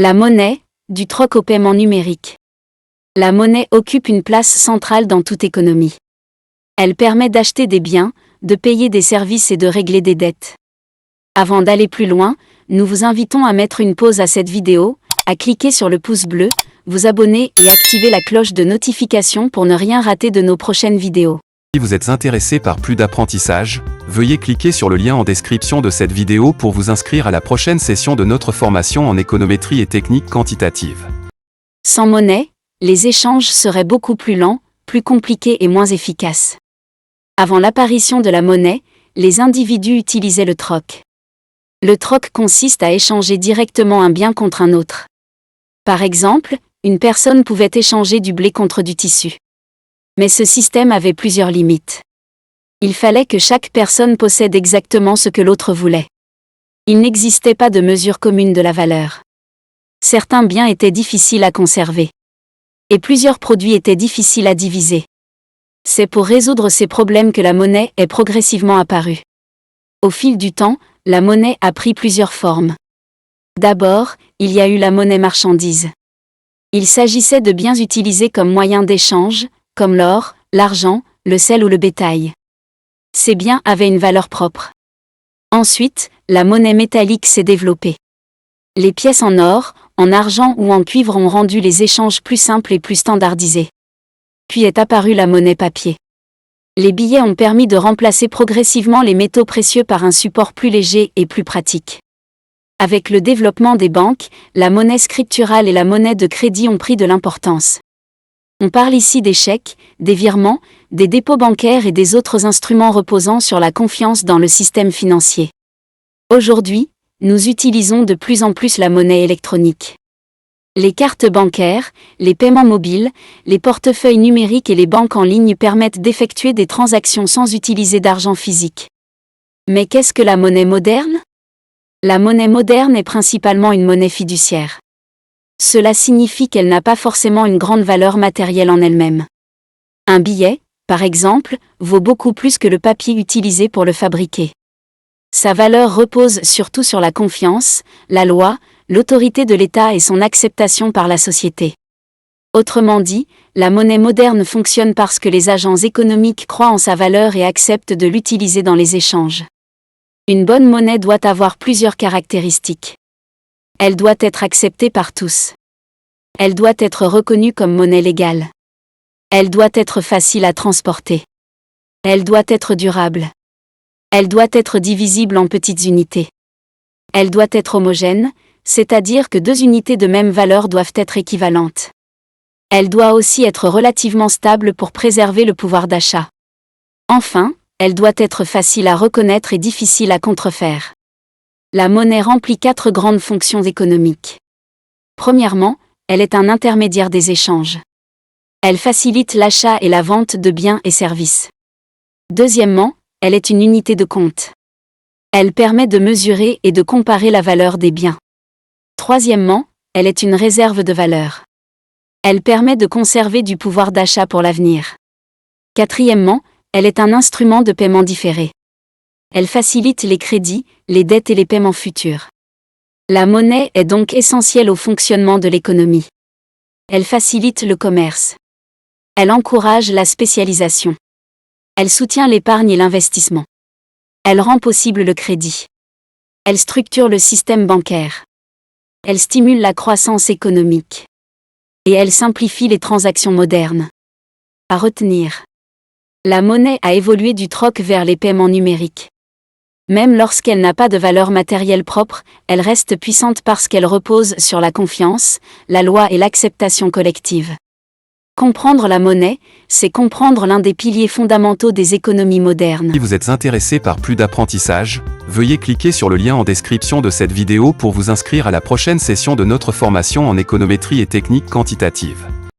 La monnaie, du troc au paiement numérique. La monnaie occupe une place centrale dans toute économie. Elle permet d'acheter des biens, de payer des services et de régler des dettes. Avant d'aller plus loin, nous vous invitons à mettre une pause à cette vidéo, à cliquer sur le pouce bleu, vous abonner et activer la cloche de notification pour ne rien rater de nos prochaines vidéos. Si vous êtes intéressé par plus d'apprentissage, veuillez cliquer sur le lien en description de cette vidéo pour vous inscrire à la prochaine session de notre formation en économétrie et technique quantitative. Sans monnaie, les échanges seraient beaucoup plus lents, plus compliqués et moins efficaces. Avant l'apparition de la monnaie, les individus utilisaient le troc. Le troc consiste à échanger directement un bien contre un autre. Par exemple, une personne pouvait échanger du blé contre du tissu. Mais ce système avait plusieurs limites. Il fallait que chaque personne possède exactement ce que l'autre voulait. Il n'existait pas de mesure commune de la valeur. Certains biens étaient difficiles à conserver. Et plusieurs produits étaient difficiles à diviser. C'est pour résoudre ces problèmes que la monnaie est progressivement apparue. Au fil du temps, la monnaie a pris plusieurs formes. D'abord, il y a eu la monnaie marchandise. Il s'agissait de biens utilisés comme moyen d'échange, comme l'or, l'argent, le sel ou le bétail. Ces biens avaient une valeur propre. Ensuite, la monnaie métallique s'est développée. Les pièces en or, en argent ou en cuivre ont rendu les échanges plus simples et plus standardisés. Puis est apparue la monnaie papier. Les billets ont permis de remplacer progressivement les métaux précieux par un support plus léger et plus pratique. Avec le développement des banques, la monnaie scripturale et la monnaie de crédit ont pris de l'importance. On parle ici des chèques, des virements, des dépôts bancaires et des autres instruments reposant sur la confiance dans le système financier. Aujourd'hui, nous utilisons de plus en plus la monnaie électronique. Les cartes bancaires, les paiements mobiles, les portefeuilles numériques et les banques en ligne permettent d'effectuer des transactions sans utiliser d'argent physique. Mais qu'est-ce que la monnaie moderne ? La monnaie moderne est principalement une monnaie fiduciaire. Cela signifie qu'elle n'a pas forcément une grande valeur matérielle en elle-même. Un billet, par exemple, vaut beaucoup plus que le papier utilisé pour le fabriquer. Sa valeur repose surtout sur la confiance, la loi, l'autorité de l'État et son acceptation par la société. Autrement dit, la monnaie moderne fonctionne parce que les agents économiques croient en sa valeur et acceptent de l'utiliser dans les échanges. Une bonne monnaie doit avoir plusieurs caractéristiques. Elle doit être acceptée par tous. Elle doit être reconnue comme monnaie légale. Elle doit être facile à transporter. Elle doit être durable. Elle doit être divisible en petites unités. Elle doit être homogène, c'est-à-dire que deux unités de même valeur doivent être équivalentes. Elle doit aussi être relativement stable pour préserver le pouvoir d'achat. Enfin, elle doit être facile à reconnaître et difficile à contrefaire. La monnaie remplit 4 grandes fonctions économiques. Premièrement, elle est un intermédiaire des échanges. Elle facilite l'achat et la vente de biens et services. Deuxièmement, elle est une unité de compte. Elle permet de mesurer et de comparer la valeur des biens. Troisièmement, elle est une réserve de valeur. Elle permet de conserver du pouvoir d'achat pour l'avenir. Quatrièmement, elle est un instrument de paiement différé. Elle facilite les crédits, les dettes et les paiements futurs. La monnaie est donc essentielle au fonctionnement de l'économie. Elle facilite le commerce. Elle encourage la spécialisation. Elle soutient l'épargne et l'investissement. Elle rend possible le crédit. Elle structure le système bancaire. Elle stimule la croissance économique. Et elle simplifie les transactions modernes. À retenir. La monnaie a évolué du troc vers les paiements numériques. Même lorsqu'elle n'a pas de valeur matérielle propre, elle reste puissante parce qu'elle repose sur la confiance, la loi et l'acceptation collective. Comprendre la monnaie, c'est comprendre l'un des piliers fondamentaux des économies modernes. Si vous êtes intéressé par plus d'apprentissage, veuillez cliquer sur le lien en description de cette vidéo pour vous inscrire à la prochaine session de notre formation en économétrie et technique quantitative.